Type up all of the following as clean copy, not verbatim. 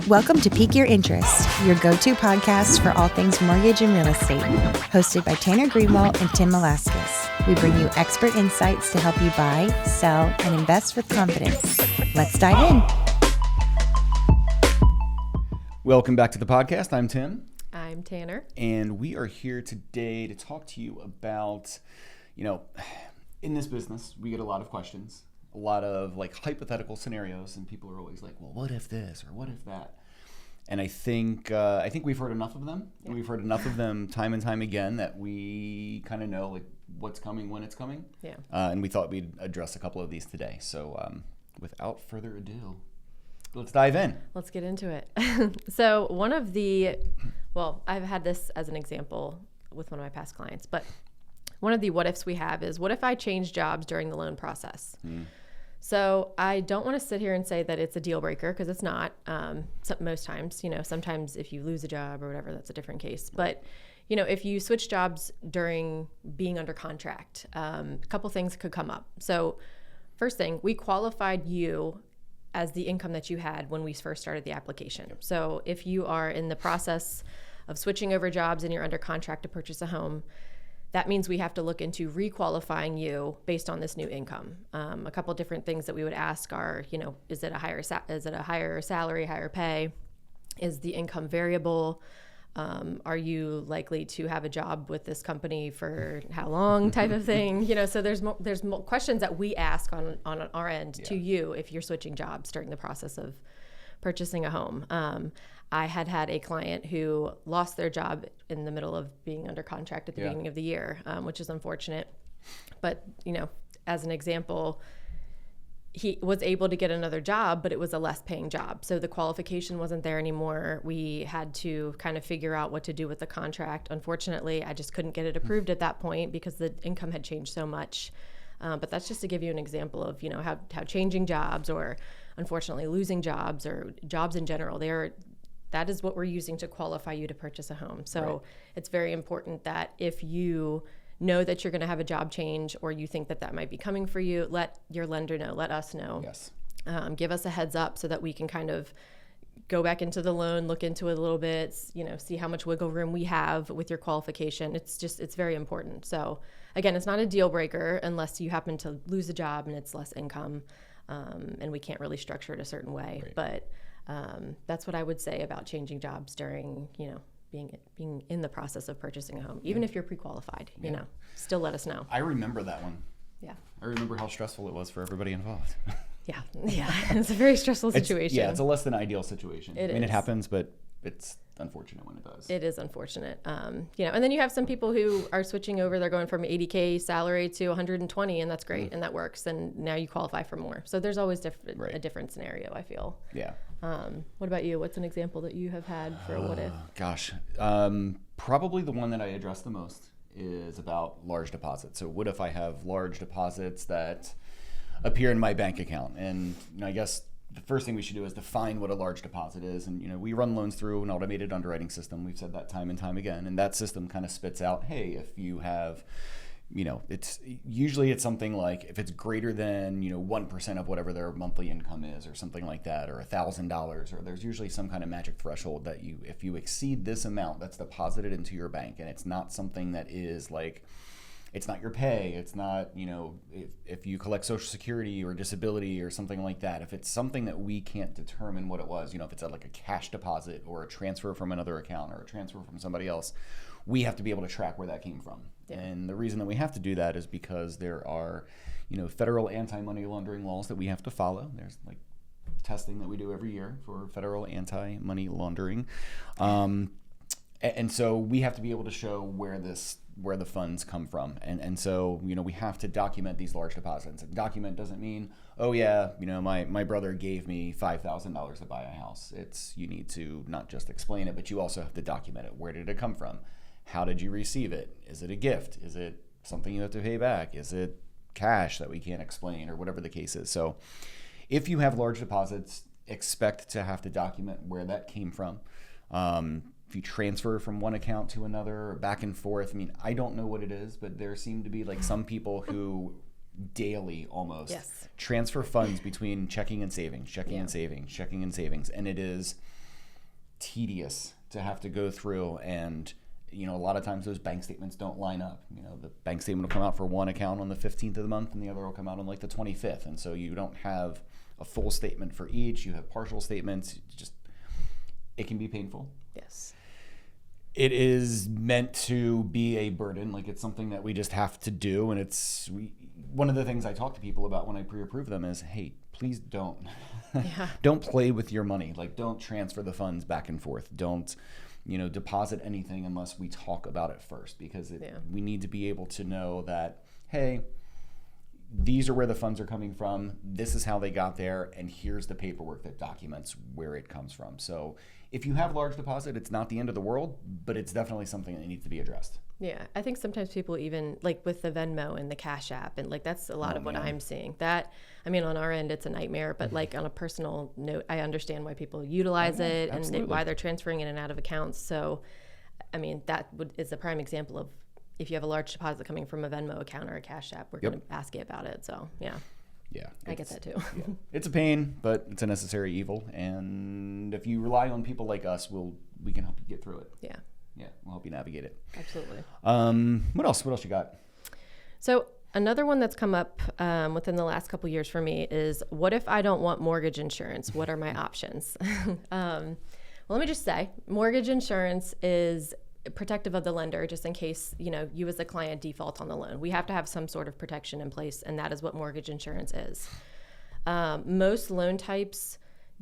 Welcome to Pique Your Interest, your go-to podcast for all things mortgage and real estate. Hosted by Tanner Greenwald and Tim Velasquez. We bring you expert insights to help you buy, sell, and invest with confidence. Let's dive in. Welcome back to the podcast. I'm Tim. I'm Tanner. And we are here today to talk to you about, in this business, we get a lot of questions, a lot of hypothetical scenarios, and people are always like, well, what if this or what if that? And I think we've heard enough of them. Yeah. And we've heard enough of them time and time again that we kind of know what's coming when it's coming. Yeah. And we thought we'd address a couple of these today. So without further ado, let's dive in. Let's get into it. So I've had this as an example with one of my past clients, but one of the what ifs we have is, what if I change jobs during the loan process? So I don't want to sit here and say that it's a deal breaker, because it's not. Most times, sometimes if you lose a job or whatever, that's a different case. But, if you switch jobs during being under contract, a couple things could come up. So first thing, we qualified you as the income that you had when we first started the application. Yep. So if you are in the process of switching over jobs and you're under contract to purchase a home, that means we have to look into requalifying you based on this new income. A couple of different things that we would ask are, is it a higher salary, higher pay? Is the income variable? Are you likely to have a job with this company for how long, type of thing? So there's more questions that we ask on our end to you if you're switching jobs during the process of purchasing a home. I had a client who lost their job in the middle of being under contract at the beginning of the year, which is unfortunate. But, as an example, he was able to get another job, but it was a less paying job. So the qualification wasn't there anymore. We had to kind of figure out what to do with the contract. Unfortunately, I just couldn't get it approved at that point because the income had changed so much. But that's just to give you an example of, how changing jobs, or unfortunately losing jobs, or jobs in general, that is what we're using to qualify you to purchase a home. So It's very important that if you know that you're going to have a job change, or you think that might be coming for you, let your lender know, let us know. Yes. Give us a heads up so that we can kind of go back into the loan, look into it a little bit, see how much wiggle room we have with your qualification. It's very important. So again, it's not a deal breaker unless you happen to lose a job and it's less income, and we can't really structure it a certain way. Right. But that's what I would say about changing jobs during, being in the process of purchasing a home. Even if you're pre-qualified, still let us know. I remember that one. Yeah. I remember how stressful it was for everybody involved. Yeah. It's a very stressful situation. It's a less than ideal situation. It happens, but it's unfortunate when it does. It is unfortunate. And then you have some people who are switching over. They're going from $80K salary to $120, and that's great, and that works. And now you qualify for more. So there's always a different scenario, I feel. Yeah. What about you? What's an example that you have had for a what if? Gosh, probably the one that I address the most is about large deposits. So what if I have large deposits that appear in my bank account? And I guess the first thing we should do is define what a large deposit is. And, we run loans through an automated underwriting system. We've said that time and time again. And that system kind of spits out, hey, if you have, it's something like, if it's greater than, 1% of whatever their monthly income is, or something like that, or $1,000, or there's usually some kind of magic threshold that if you exceed this amount that's deposited into your bank, and it's not something that is it's not your pay, it's not, if you collect Social Security or disability or something like that, if it's something that we can't determine what it was, if it's like a cash deposit or a transfer from another account or a transfer from somebody else, we have to be able to track where that came from. Yeah. And the reason that we have to do that is because there are, federal anti-money laundering laws that we have to follow. There's testing that we do every year for federal anti-money laundering. And so we have to be able to show where the funds come from. And so, we have to document these large deposits. And document doesn't mean, my brother gave me $5,000 to buy a house. You need to not just explain it, but you also have to document it. Where did it come from? How did you receive it? Is it a gift? Is it something you have to pay back? Is it cash that we can't explain, or whatever the case is? So if you have large deposits, expect to have to document where that came from. If you transfer from one account to another, back and forth, I don't know what it is, but there seem to be some people who daily almost transfer funds between checking and savings, checking and savings, checking and savings. And it is tedious to have to go through, and a lot of times those bank statements don't line up. The bank statement will come out for one account on the 15th of the month and the other will come out on like the 25th, and so you don't have a full statement for each. You have partial statements. It can be painful. Yes. It is meant to be a burden. Like, it's something that we just have to do, and one of the things I talk to people about when I pre-approve them is, hey, please don't don't play with your money. Like, don't transfer the funds back and forth. Don't deposit anything unless we talk about it first, because we need to be able to know that, hey, these are where the funds are coming from, this is how they got there, and here's the paperwork that documents where it comes from. So if you have large deposit, it's not the end of the world, but it's definitely something that needs to be addressed. Yeah, I think sometimes people even, like with the Venmo and the Cash App, and like that's a lot of what I'm seeing. That, I mean, on our end, it's a nightmare, but like on a personal note, I understand why people utilize it and why they're transferring in and out of accounts. So, I mean, is a prime example of, if you have a large deposit coming from a Venmo account or a Cash App, we're going to ask you about it. So, yeah, I get that too. It's a pain, but it's a necessary evil. And if you rely on people like us, we can help you get through it. Yeah, we'll help you navigate it. Absolutely. What else you got? So another one that's come up within the last couple of years for me is, what if I don't want mortgage insurance? What are my options? Well, let me just say, mortgage insurance is protective of the lender, just in case you as a client default on the loan. We have to have some sort of protection in place, and that is what mortgage insurance is. Most loan types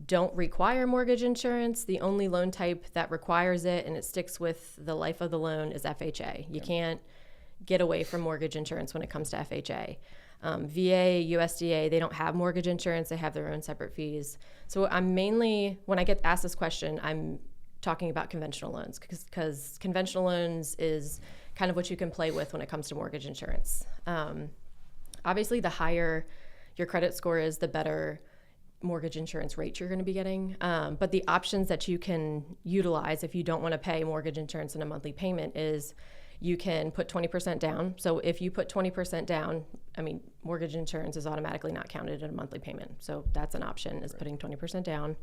don't require mortgage insurance. The only loan type that requires it, and it sticks with the life of the loan, is FHA. You can't get away from mortgage insurance when it comes to FHA. VA, USDA, they don't have mortgage insurance. They have their own separate fees. So when I get asked this question, I'm talking about conventional loans, because conventional loans is kind of what you can play with when it comes to mortgage insurance. Obviously, the higher your credit score is, the better mortgage insurance rate you're going to be getting. But the options that you can utilize if you don't want to pay mortgage insurance in a monthly payment is, you can put 20% down. So if you put 20% down, mortgage insurance is automatically not counted in a monthly payment. So that's an option, is putting 20% down.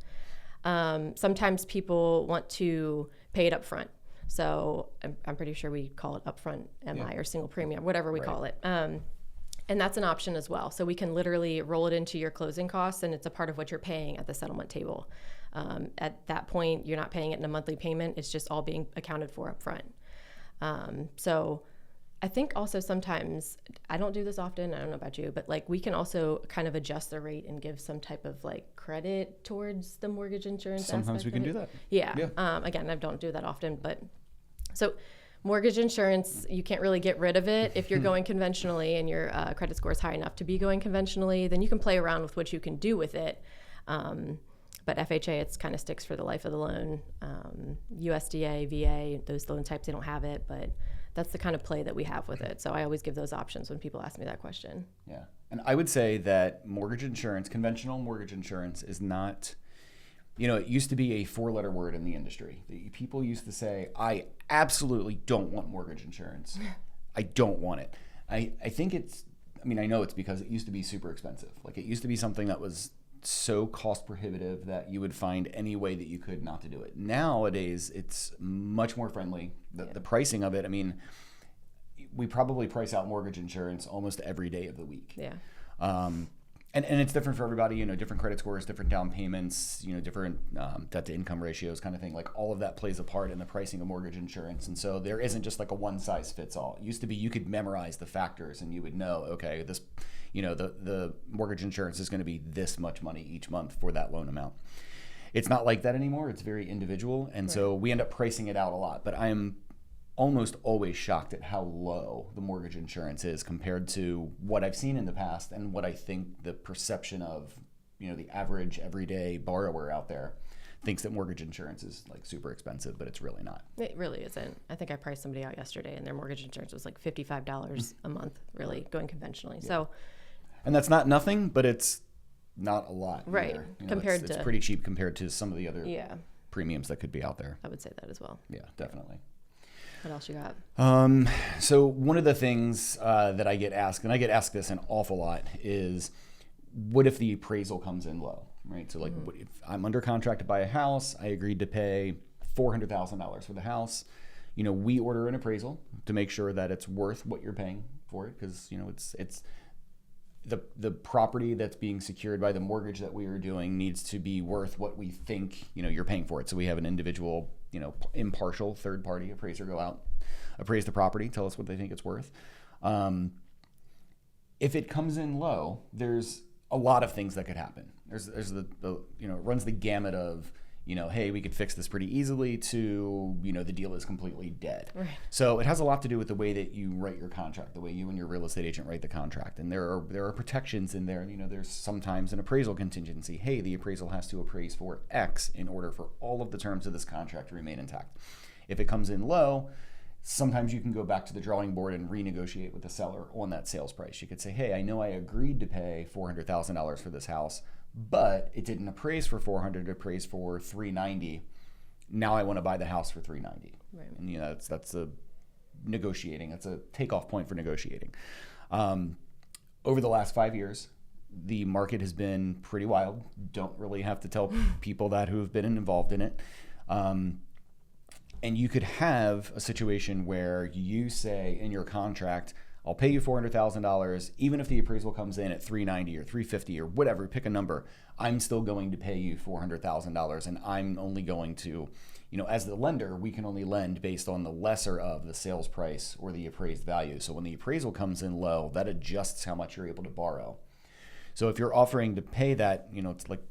Sometimes people want to pay it up front. So I'm pretty sure we call it upfront MI or single premium, whatever we call it. And that's an option as well. So we can literally roll it into your closing costs, and it's a part of what you're paying at the settlement table. At that point, you're not paying it in a monthly payment. It's just all being accounted for up front. So I think also sometimes, I don't do this often, I don't know about you, but like we can also kind of adjust the rate and give some type of like credit towards the mortgage insurance. Sometimes we can do that. Yeah. Again, I don't do that often, but so mortgage insurance, you can't really get rid of it. If you're going conventionally and your credit score is high enough to be going conventionally, then you can play around with what you can do with it. But FHA, it's kind of sticks for the life of the loan. USDA, VA, those loan types, they don't have it, but that's the kind of play that we have with it. So I always give those options when people ask me that question. Yeah. And I would say that mortgage insurance, conventional mortgage insurance, is not, it used to be a 4-letter word in the industry. People used to say, I absolutely don't want mortgage insurance. I don't want it. I think I know it's because it used to be super expensive. Like, it used to be something that was so cost prohibitive that you would find any way that you could not to do it. Nowadays, it's much more friendly. The pricing of it, we probably price out mortgage insurance almost every day of the week. Yeah. And it's different for everybody, different credit scores, different down payments, different debt to income ratios kind of thing. Like, all of that plays a part in the pricing of mortgage insurance. And so there isn't just like a one size fits all. It used to be you could memorize the factors and you would know, okay, this, the mortgage insurance is going to be this much money each month for that loan amount. It's not like that anymore. It's very individual. And so we end up pricing it out a lot. But I am almost always shocked at how low the mortgage insurance is compared to what I've seen in the past and what I think the perception of, the average everyday borrower out there thinks that mortgage insurance is like super expensive, but it's really not. It really isn't. I think I priced somebody out yesterday and their mortgage insurance was like $55 a month, really, going conventionally. Yeah. So, and that's not nothing, but it's not a lot. Right. Compared it's pretty cheap compared to some of the other premiums that could be out there. I would say that as well. Yeah, definitely. What else you got? So one of the things that I get asked, and I get asked this an awful lot, is what if the appraisal comes in low, right? So like, what if I'm under contract to buy a house, I agreed to pay $400,000 for the house. We order an appraisal to make sure that it's worth what you're paying for it, because it's the property that's being secured by the mortgage that we are doing needs to be worth what we think you're paying for it. So we have an individual impartial third party appraiser go out, appraise the property, tell us what they think it's worth. If it comes in low, there's a lot of things that could happen. There's the it runs the gamut of hey, we could fix this pretty easily, to, the deal is completely dead. Right. So it has a lot to do with the way that you write your contract, the way you and your real estate agent write the contract. And there are protections in there. There's sometimes an appraisal contingency. Hey, the appraisal has to appraise for X in order for all of the terms of this contract to remain intact. If it comes in low, sometimes you can go back to the drawing board and renegotiate with the seller on that sales price. You could say, hey, I know I agreed to pay $400,000 for this house, but it didn't appraise for $400,000, it appraised for $390,000. Now I want to buy the house for $390,000. Right. And that's a negotiating. That's a takeoff point for negotiating. Over the last 5 years, the market has been pretty wild. Don't really have to tell people that who have been involved in it. And you could have a situation where you say in your contract, I'll pay you $400,000, even if the appraisal comes in at $390,000 or $350,000 or whatever, pick a number, I'm still going to pay you $400,000, and I'm only going to, as the lender, we can only lend based on the lesser of the sales price or the appraised value. So when the appraisal comes in low, that adjusts how much you're able to borrow. So if you're offering to pay that, it's like,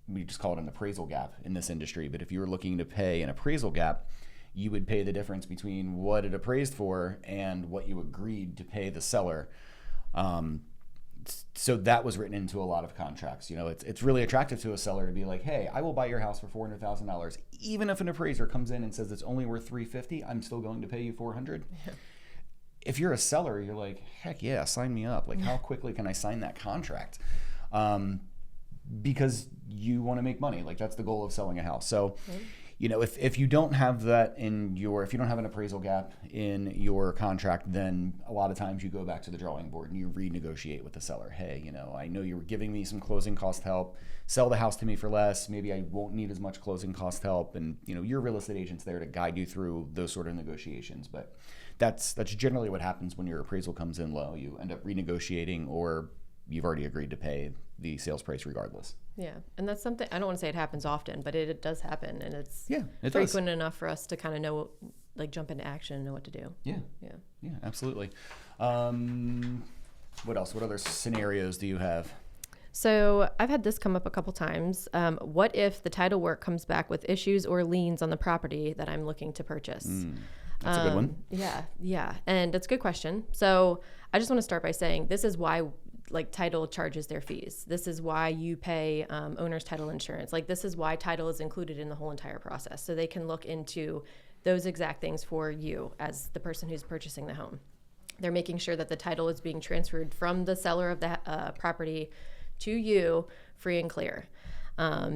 we just call it an appraisal gap in this industry, but if you were looking to pay an appraisal gap, you would pay the difference between what it appraised for and what you agreed to pay the seller. So that was written into a lot of contracts. It's really attractive to a seller to be like, hey, I will buy your house for $400,000. Even if an appraiser comes in and says it's only worth $350,000, I'm still going to pay you $400,000. Yeah. If you're a seller, you're like, heck yeah, sign me up. Like, how quickly can I sign that contract? Because you want to make money. Like, that's the goal of selling a house. So, if you don't have that if you don't have an appraisal gap in your contract, then a lot of times you go back to the drawing board and you renegotiate with the seller. Hey, I know you were giving me some closing cost help. Sell the house to me for less. Maybe I won't need as much closing cost help. And, your real estate agent's there to guide you through those sort of negotiations. But that's generally what happens when your appraisal comes in low. You end up renegotiating, or you've already agreed to pay the sales price regardless. Yeah, and that's something, I don't want to say it happens often, but it does happen, and it's frequent enough for us to kind of know, like, jump into action and know what to do. Yeah, absolutely. What else? What other scenarios do you have? So I've had this come up a couple times. What if the title work comes back with issues or liens on the property that I'm looking to purchase? That's a good one. Yeah, and that's a good question. So I just want to start by saying this is why title charges their fees. This is why you pay owner's title insurance. This is why title is included in the whole entire process. So they can look into those exact things for you as the person who's purchasing the home. They're making sure that the title is being transferred from the seller of the property to you free and clear.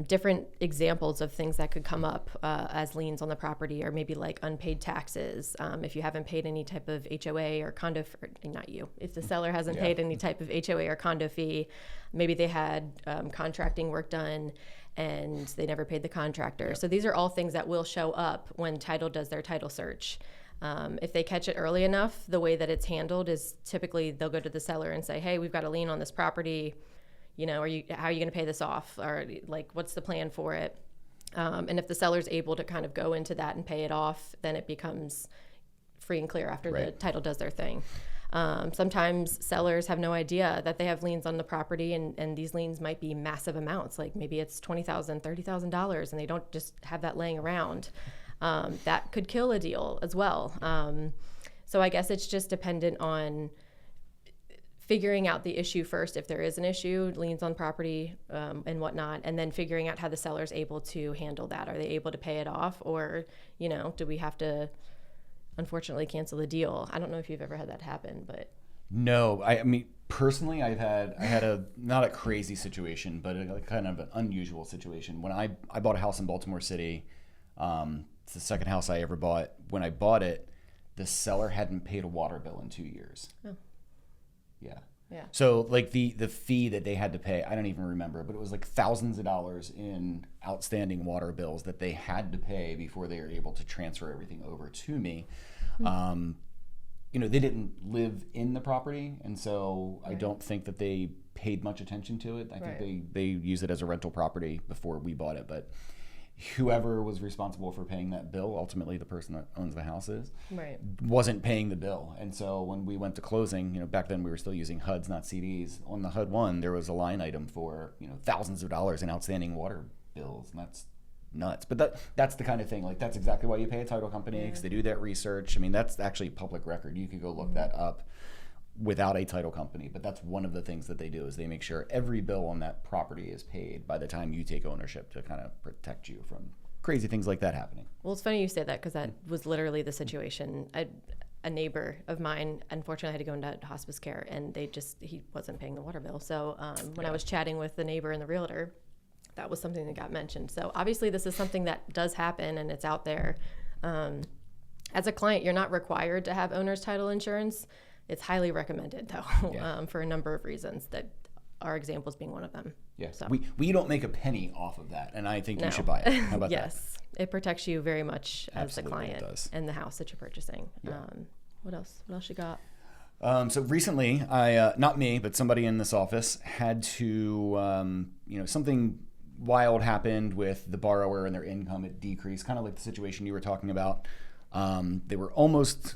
Different examples of things that could come up as liens on the property are maybe like unpaid taxes. If you haven't paid any type of HOA or condo, not you, if the seller hasn't paid any type of HOA or condo fee, maybe they had contracting work done and they never paid the contractor. Yep. So these are all things that will show up when title does their title search. If they catch it early enough, the way that it's handled is typically they'll go to the seller and say, hey, we've got a lien on this property. How are you going to pay this off? Or what's the plan for it? And if the seller's able to kind of go into that and pay it off, then it becomes free and clear after the title does their thing. Sometimes sellers have no idea that they have liens on the property, and these liens might be massive amounts. Like maybe it's $20,000, $30,000, and they don't just have that laying around. That could kill a deal as well. So I guess it's just dependent on figuring out the issue first, if there is an issue, liens on property and whatnot, and then figuring out how the seller's able to handle that. Are they able to pay it off, or, do we have to, unfortunately, cancel the deal? I don't know if you've ever had that happen, but. No, I mean, personally, I had a, not a crazy situation, but a kind of an unusual situation. When I bought a house in Baltimore City, it's the second house I ever bought. When I bought it, the seller hadn't paid a water bill in 2 years. Oh. Yeah. So like the fee that they had to pay, I don't even remember, but it was like thousands of dollars in outstanding water bills that they had to pay before they were able to transfer everything over to me. They didn't live in the property, and so I don't think that they paid much attention to it. I think they use it as a rental property before we bought it, but whoever was responsible for paying that bill, ultimately the person that owns the house wasn't paying the bill. And so when we went to closing, back then we were still using HUDs, not CDs. On the HUD one, there was a line item for, thousands of dollars in outstanding water bills, and that's nuts. But that's the kind of thing, like that's exactly why you pay a title company, because they do that research. I mean, that's actually public record. You could go look that up without a title company, but that's one of the things that they do is they make sure every bill on that property is paid by the time you take ownership to kind of protect you from crazy things like that happening. Well, it's funny you say that because that was literally the situation. A neighbor of mine, unfortunately, had to go into hospice care, and he wasn't paying the water bill. So when I was chatting with the neighbor and the realtor, that was something that got mentioned. So obviously this is something that does happen and it's out there. As a client, you're not required to have owner's title insurance. It's highly recommended, though, for a number of reasons, that our examples being one of them. Yeah, so. we don't make a penny off of that, and I think you should buy it. How about that? Yes, it protects you very much as the client and the house that you're purchasing. Yeah. What else? What else you got? So recently, I not me, but somebody in this office had to, something wild happened with the borrower and their income. It decreased, kind of like the situation you were talking about. They were almost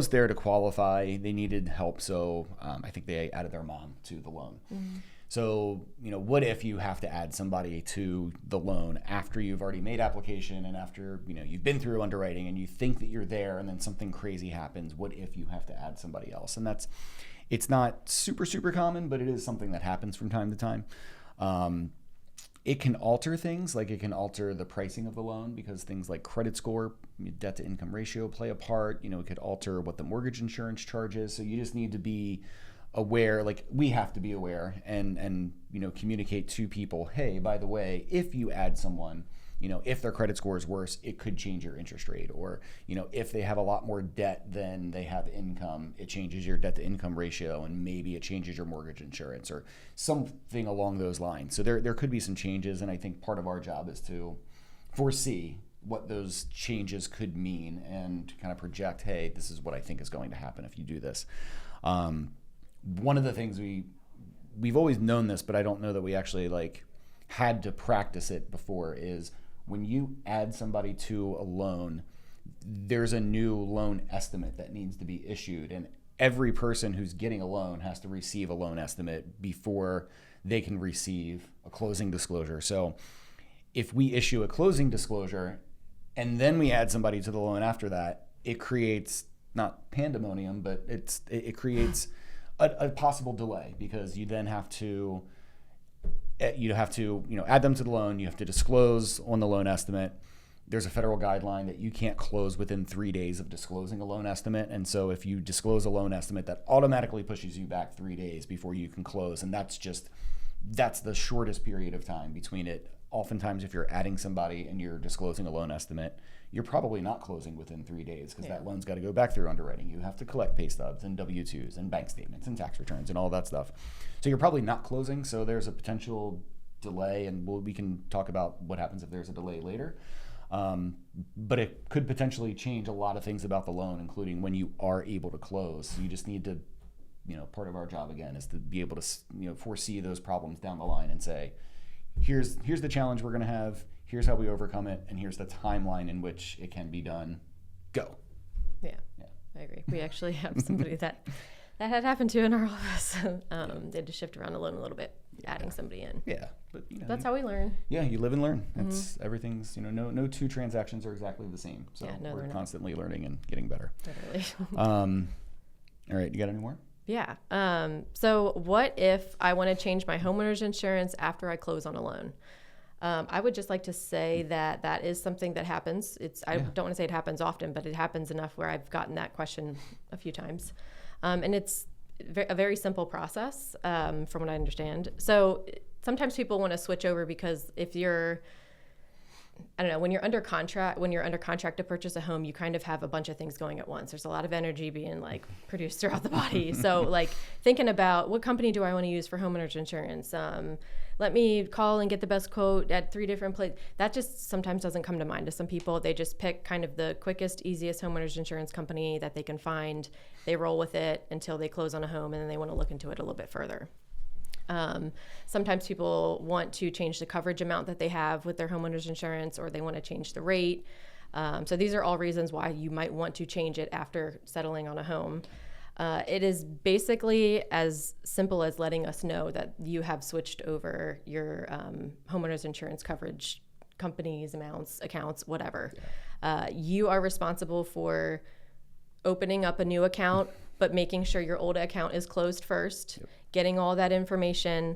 there to qualify. They needed help, so I think they added their mom to the loan. Mm-hmm. So, what if you have to add somebody to the loan after you've already made application and after, you've been through underwriting and you think that you're there and then something crazy happens? What if you have to add somebody else? And it's not super, super common, but it is something that happens from time to time. It can alter things, like it can alter the pricing of the loan because things like credit score, debt to income ratio play a part. It could alter what the mortgage insurance charges. So you just need to be aware, like we have to be aware and communicate to people, hey, by the way, if you add someone, if their credit score is worse, it could change your interest rate. Or, if they have a lot more debt than they have income, it changes your debt to income ratio and maybe it changes your mortgage insurance or something along those lines. So there could be some changes, and I think part of our job is to foresee what those changes could mean and kind of project, hey, this is what I think is going to happen if you do this. One of the things we've always known this, but I don't know that we actually had to practice it before, is when you add somebody to a loan, there's a new loan estimate that needs to be issued, and every person who's getting a loan has to receive a loan estimate before they can receive a closing disclosure. So if we issue a closing disclosure and then we add somebody to the loan after that, it creates not pandemonium, but it creates a possible delay, because you then have to add them to the loan. You have to disclose on the loan estimate. There's a federal guideline that you can't close within 3 days of disclosing a loan estimate. And so if you disclose a loan estimate, that automatically pushes you back 3 days before you can close. And that's the shortest period of time between it. Oftentimes, if you're adding somebody and you're disclosing a loan estimate, you're probably not closing within 3 days, because that loan's got to go back through underwriting. You have to collect pay stubs and W-2s and bank statements and tax returns and all that stuff. So you're probably not closing. So there's a potential delay, and we can talk about what happens if there's a delay later. But it could potentially change a lot of things about the loan, including when you are able to close. So you just need to, part of our job again is to be able to, foresee those problems down the line and say, here's the challenge we're going to have, here's how we overcome it, and here's the timeline in which it can be done. Go. Yeah. I agree. We actually have somebody that had happened to in our office. They had to shift around a loan a little bit, adding somebody in. Yeah, but that's how we learn. Yeah, you live and learn. That's everything's, no two transactions are exactly the same. So we're constantly learning and getting better. Literally. All right, you got any more? Yeah. So what if I want to change my homeowner's insurance after I close on a loan? I would just like to say that is something that happens. I don't want to say it happens often, but it happens enough where I've gotten that question a few times. And it's a very simple process, from what I understand. So sometimes people want to switch over because if you're I don't know, when you're under contract to purchase a home, you kind of have a bunch of things going at once. There's a lot of energy being like produced throughout the body. So like thinking about what company do I want to use for homeowners insurance? Let me call and get the best quote at 3 different places. That just sometimes doesn't come to mind to some people. They just pick kind of the quickest, easiest homeowners insurance company that they can find. They roll with it until they close on a home, and then they want to look into it a little bit further. Sometimes people want to change the coverage amount that they have with their homeowners insurance, or they want to change the rate. So these are all reasons why you might want to change it after settling on a home. It is basically as simple as letting us know that you have switched over your homeowners insurance coverage companies, amounts, accounts, whatever. Yeah. You are responsible for opening up a new account, but making sure your old account is closed first, getting all that information.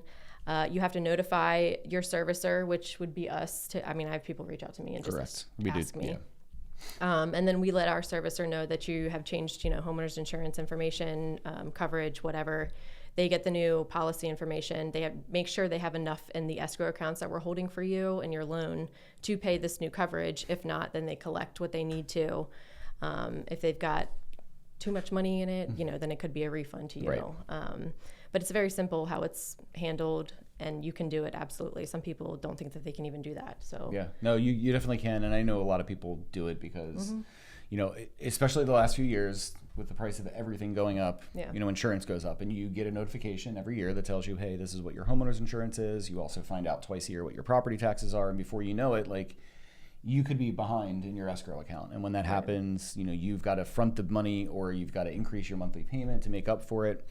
You have to notify your servicer, which would be us. I have people reach out to me and just ask me. Yeah. And then we let our servicer know that you have changed, homeowners insurance information, coverage, whatever. They get the new policy information. They make sure they have enough in the escrow accounts that we're holding for you and your loan to pay this new coverage. If not, then they collect what they need to. If they've got too much money in it, then it could be a refund to you. Right. But it's very simple how it's handled, and you can do it absolutely. Some people don't think that they can even do that. So yeah, no, you definitely can, and I know a lot of people do it because, especially the last few years with the price of everything going up, insurance goes up, and you get a notification every year that tells you, hey, this is what your homeowner's insurance is. You also find out twice a year what your property taxes are, and before you know it, like, you could be behind in your escrow account. And when that happens, you've got to front the money, or you've got to increase your monthly payment to make up for it.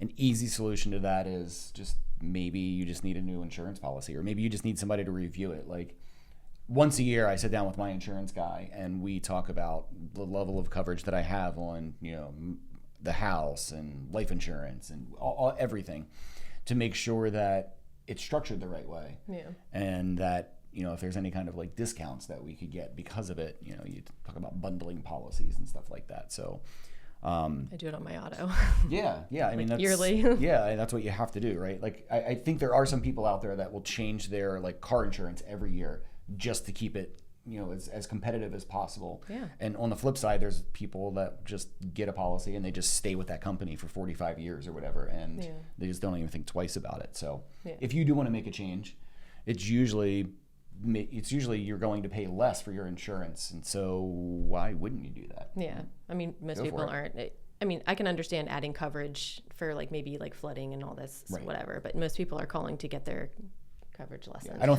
An easy solution to that is just maybe you just need a new insurance policy, or maybe you just need somebody to review it. Like once a year, I sit down with my insurance guy and we talk about the level of coverage that I have on, the house and life insurance and everything, to make sure that it's structured the right way. Yeah. And that, if there's any kind of like discounts that we could get because of it, you talk about bundling policies and stuff like that. So I do it on my auto. Yeah. I mean, that's yearly. Yeah, that's what you have to do, right? Like, I think there are some people out there that will change their like car insurance every year just to keep it, as competitive as possible. Yeah. And on the flip side, there's people that just get a policy and they just stay with that company for 45 years or whatever, and they just don't even think twice about it. So if you do want to make a change, it's usually you're going to pay less for your insurance, and so why wouldn't you do that? Yeah, I mean, most people aren't. I can understand adding coverage for like maybe like flooding and all this, whatever, but most people are calling to get their coverage lessened. Yeah, I don't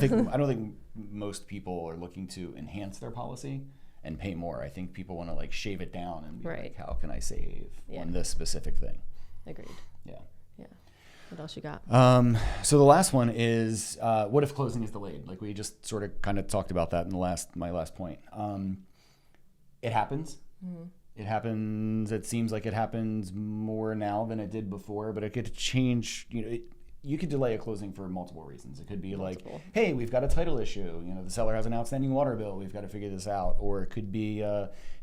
think most people are looking to enhance their policy and pay more. I think people want to like shave it down and be like, how can I save on this specific thing? Agreed. Yeah. What else you got? So the last one is, what if closing is delayed? Like we just sort of kind of talked about that in my last point. It happens. Mm-hmm. It happens. It seems like it happens more now than it did before, but it could change. You could delay a closing for multiple reasons. It could be like, hey, we've got a title issue. The seller has an outstanding water bill. We've got to figure this out. Or it could be,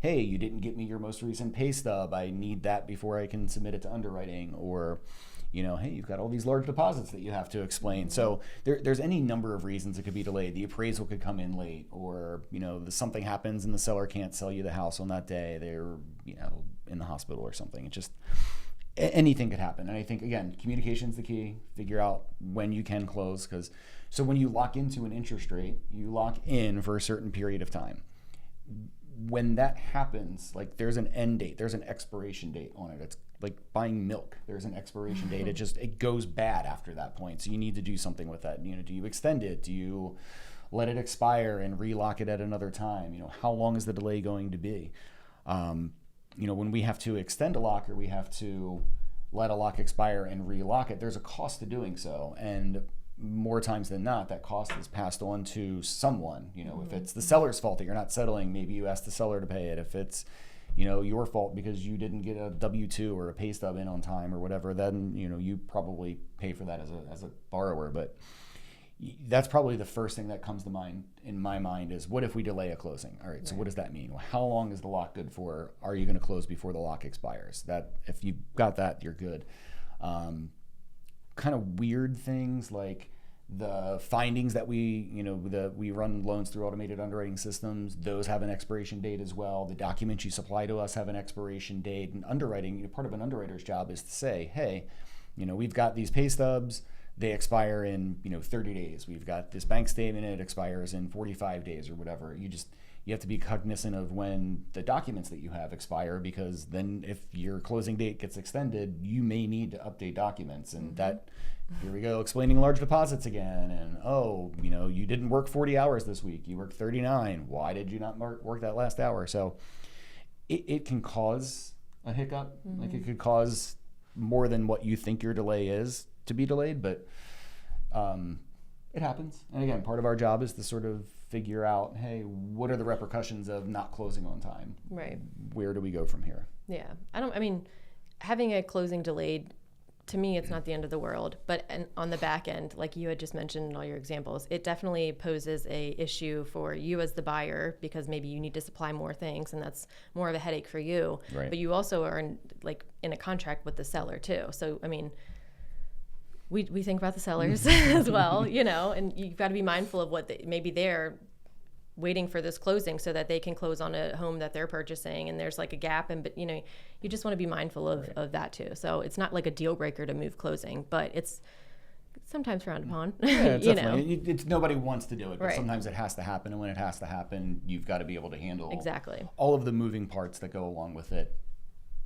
hey, you didn't get me your most recent pay stub. I need that before I can submit it to underwriting. Or hey, you've got all these large deposits that you have to explain. So there's any number of reasons it could be delayed. The appraisal could come in late, or, something happens and the seller can't sell you the house on that day. They're, in the hospital or something. It just, anything could happen. And I think, again, communication's the key. Figure out when you can close. So when you lock into an interest rate, you lock in for a certain period of time. When that happens, like there's an end date, there's an expiration date on it. It's like buying milk. There's an expiration date. It goes bad after that point. So you need to do something with that. Do you extend it? Do you let it expire and relock it at another time? How long is the delay going to be? When we have to extend a lock, or we have to let a lock expire and relock it, there's a cost to doing so. And more times than not, that cost is passed on to someone. If it's the seller's fault that you're not settling, maybe you ask the seller to pay it. If it's your fault because you didn't get a W-2 or a pay stub in on time or whatever, then you probably pay for that as a borrower. But that's probably the first thing that comes to mind in my mind is, what if we delay a closing? All right, so what does that mean? Well, how long is the lock good for? Are you going to close before the lock expires? That if you got that, you're good. Kind of weird things like The findings that we run loans through automated underwriting systems, those have an expiration date as well. The documents you supply to us have an expiration date. And underwriting, part of an underwriter's job is to say, hey, we've got these pay stubs, they expire in 30 days. We've got this bank statement, it expires in 45 days or whatever. You have to be cognizant of when the documents that you have expire, because then if your closing date gets extended, you may need to update documents. And that, here we go, explaining large deposits again. And, you didn't work 40 hours this week. You worked 39. Why did you not work that last hour? So it can cause a hiccup. Like it could cause more than what you think your delay is to be delayed, but it happens. And again, part of our job is to sort of figure out, hey, what are the repercussions of not closing on time? Right. Where do we go from here? Yeah. Having a closing delayed, to me, it's not the end of the world. But on the back end, like you had just mentioned in all your examples, it definitely poses a issue for you as the buyer, because maybe you need to supply more things, and that's more of a headache for you. Right. But you also are in a contract with the seller too. So, we think about the sellers as well, and you've got to be mindful of what maybe they're waiting for this closing so that they can close on a home that they're purchasing, and there's like a gap, but you just want to be mindful of that too. So it's not like a deal breaker to move closing, but it's sometimes frowned upon. Yeah, definitely. It's nobody wants to do it, but right. Sometimes it has to happen, and when it has to happen, you've got to be able to handle exactly all of the moving parts that go along with it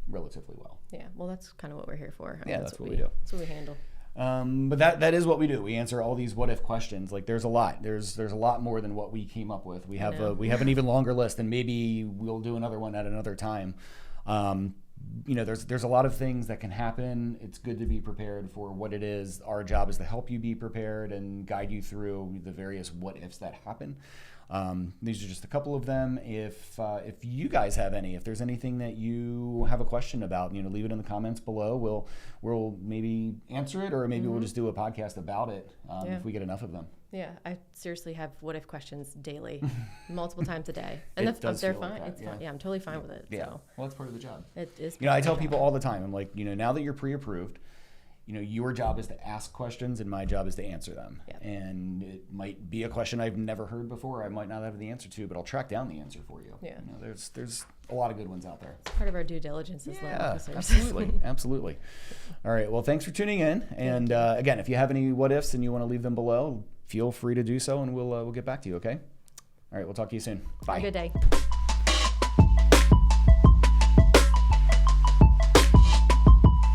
relatively well. Yeah, well, that's kind of what we're here for. That's what we do. That's what we handle. But that is what we do. We answer all these what if questions. Like there's a lot. There's a lot more than what we came up with. We have an even longer list, and maybe we'll do another one at another time. There's a lot of things that can happen. It's good to be prepared for what it is. Our job is to help you be prepared and guide you through the various what ifs that happen. These are just a couple of them. If you guys have any, if there's anything that you have a question about, leave it in the comments below. We'll maybe answer it, or maybe we'll just do a podcast about it if we get enough of them. Yeah, I seriously have what if questions daily, multiple times a day, and they're fine. Like that, it's fine. Yeah, I'm totally fine with it. Yeah, So. well, that's part of the job. It is. I tell people all the time, I'm like, now that you're pre-approved, your job is to ask questions, and my job is to answer them. Yep. And it might be a question I've never heard before. I might not have the answer to, but I'll track down the answer for you. Yeah. There's a lot of good ones out there. It's part of our due diligence as loan officers. Absolutely. All right. Well, thanks for tuning in. And again, if you have any what ifs and you want to leave them below, feel free to do so, and we'll get back to you. Okay. All right. We'll talk to you soon. Bye. Have a good day.